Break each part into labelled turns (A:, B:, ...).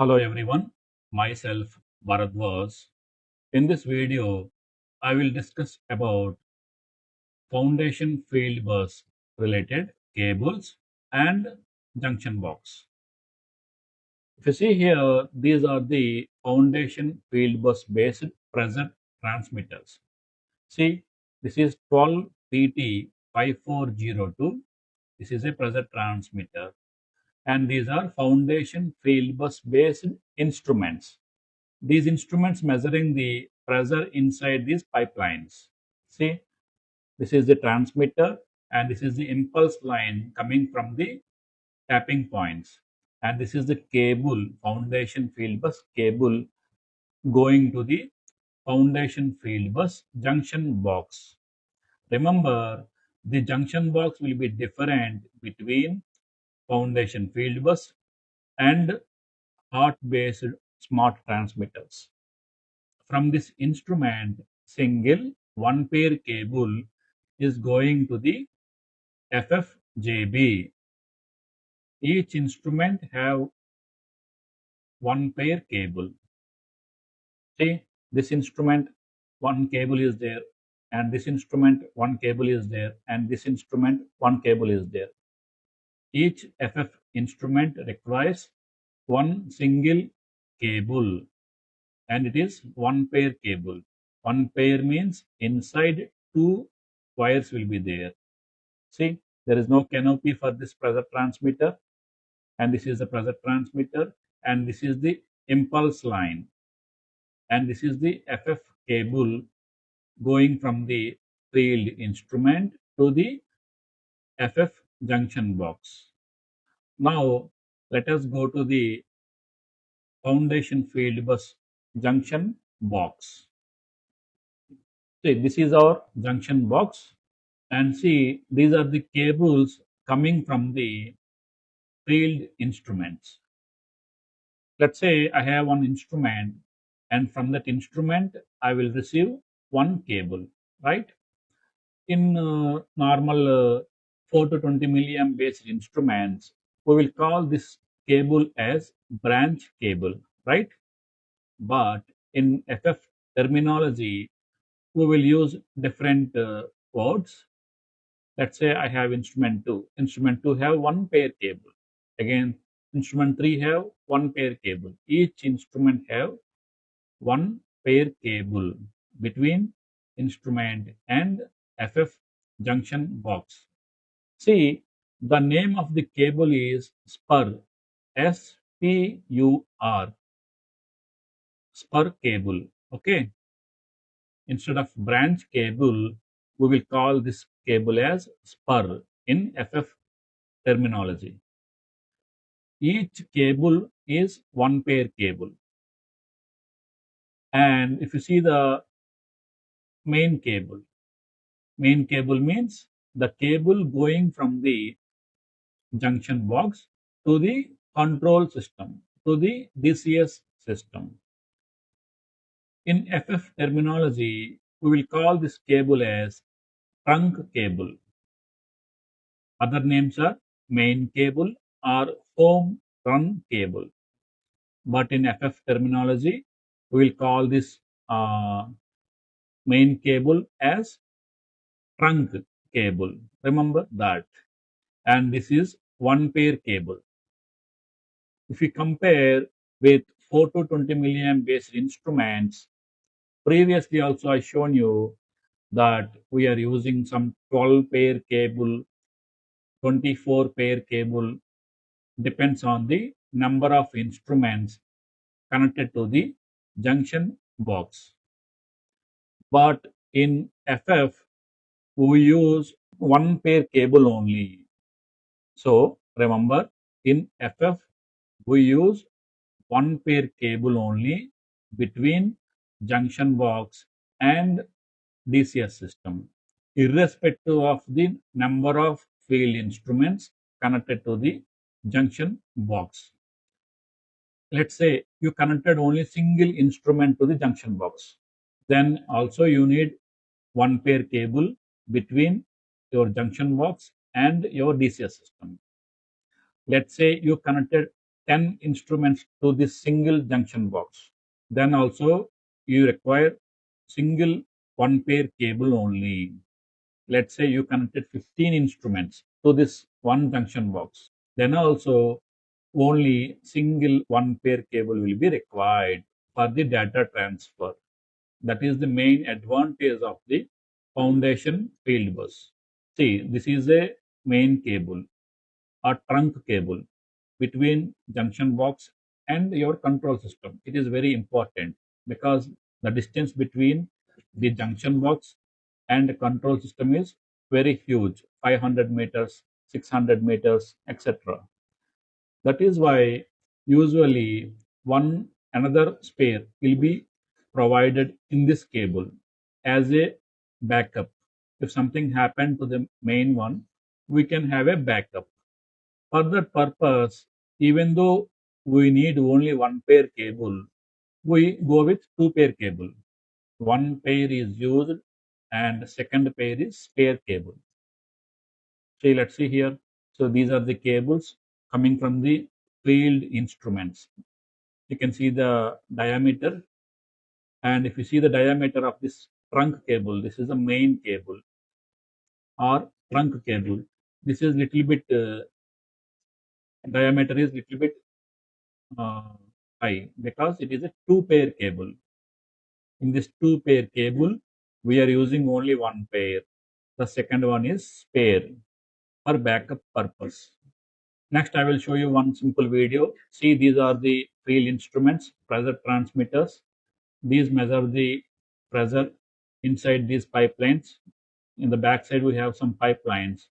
A: Hello everyone, myself Bharadwaj. In this video, I will discuss about Foundation Fieldbus related cables and junction box. If you see here, these are the Foundation Fieldbus based pressure transmitters. See, this is 12PT5402. This is a pressure transmitter, and these are Foundation Fieldbus based instruments. These instruments measuring the pressure inside these pipelines. See, this is the transmitter and this is the impulse line coming from the tapping points. And this is the cable, foundation field bus cable going to the foundation field bus junction box. Remember, the junction box will be different between foundation field bus and heart based smart transmitters. From this instrument, single one pair cable is going to the FFJB. Each instrument have one pair cable. See, this instrument one cable is there, and this instrument one cable is there, and this instrument one cable is there. Each FF instrument requires one single cable, and it is one pair cable. One pair means inside two wires will be there. See, there is no canopy for this pressure transmitter, and this is the pressure transmitter, and this is the impulse line, and this is the FF cable going from the field instrument to the FF junction box. Now, let us go to the foundation field bus junction box. See, this is our junction box, and see, these are the cables coming from the field instruments. Let's say I have one instrument, and from that instrument I will receive one cable, right? In normal 4 to 20 milliamp based instruments, we will call this cable as branch cable, right? But in FF terminology, we will use different words. Let's say I have instrument 2. Instrument 2 have one pair cable. Again, instrument 3 have one pair cable. Each instrument have one pair cable between instrument and FF junction box. See, the name of the cable is Spur, S-P-U-R, Spur cable. Okay. Instead of branch cable, we will call this cable as spur in FF terminology. Each cable is one pair cable. And if you see the main cable means the cable going from the junction box to the control system, to the DCS system. In FF terminology, we will call this cable as trunk cable. Other names are main cable or home run cable. But in FF terminology, we will call this main cable as trunk cable. Remember that. And this is one pair cable. If we compare with 4 to 20 milliamp based instruments, previously also I shown you that we are using some 12 pair cable, 24 pair cable, depends on the number of instruments connected to the junction box. But in FF, we use one pair cable only. So remember, in FF, we use one pair cable only between junction box and DCS system, irrespective of the number of field instruments connected to the junction box. Let's say you connected only single instrument to the junction box. Then also you need one pair cable between your junction box and your DCS system. Let's say you connected 10 instruments to this single junction box. Then also you require single one pair cable only. Let's say you connected 15 instruments to this one junction box. Then also only single one pair cable will be required for the data transfer. That is the main advantage of the foundation field bus. See, this is a main cable or trunk cable between junction box and your control system. It is very important because the distance between the junction box and the control system is very huge, 500 meters, 600 meters, etc. That is why usually one another spare will be provided in this cable as a backup. If something happened to the main one, we can have a backup. For that purpose, even though we need only one pair cable, we go with two pair cable. One pair is used and second pair is spare cable. See, let's see here. So these are the cables coming from the field instruments. You can see the diameter, and if you see the diameter of this trunk cable, this is the main cable or trunk cable. This is little bit diameter is little bit uh, high because it is a two pair cable. In this two pair cable, we are using only one pair. The second one is spare for backup purpose. Next, I will show you one simple video. See, these are the field instruments, pressure transmitters. These measure the pressure inside these pipelines. In the back side, we have some pipelines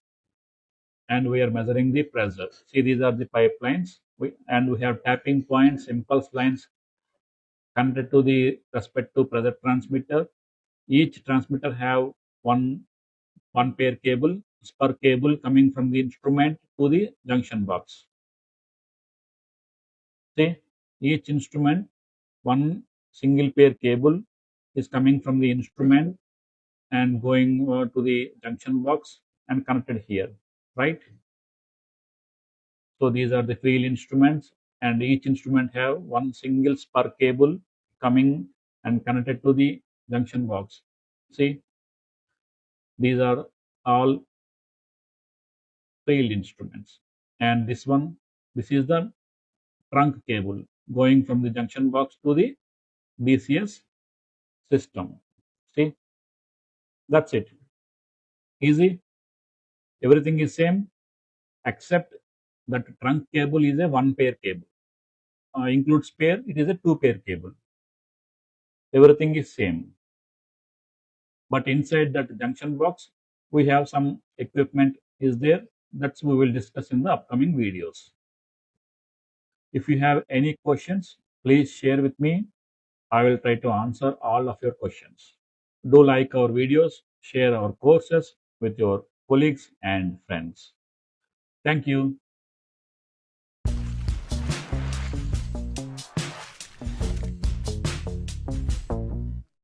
A: and we are measuring the pressure. See, these are the pipelines and we have tapping points, impulse lines connected to the respective pressure transmitter. Each transmitter have one pair cable, spur cable coming from the instrument to the junction box. See, each instrument, one single pair cable is coming from the instrument and going to the junction box and connected here, right? So these are the field instruments, and each instrument have one single spur cable coming and connected to the junction box. See, these are all field instruments, and this is the trunk cable going from the junction box to the DCS system. See, that's it. Easy. Everything is same except that trunk cable is a one pair cable. Includes spare, it is a two pair cable. Everything is same. But inside that junction box, we have some equipment is there. That's we will discuss in the upcoming videos. If you have any questions, please share with me. I will try to answer all of your questions. Do like our videos, share our courses with your colleagues and friends. Thank you.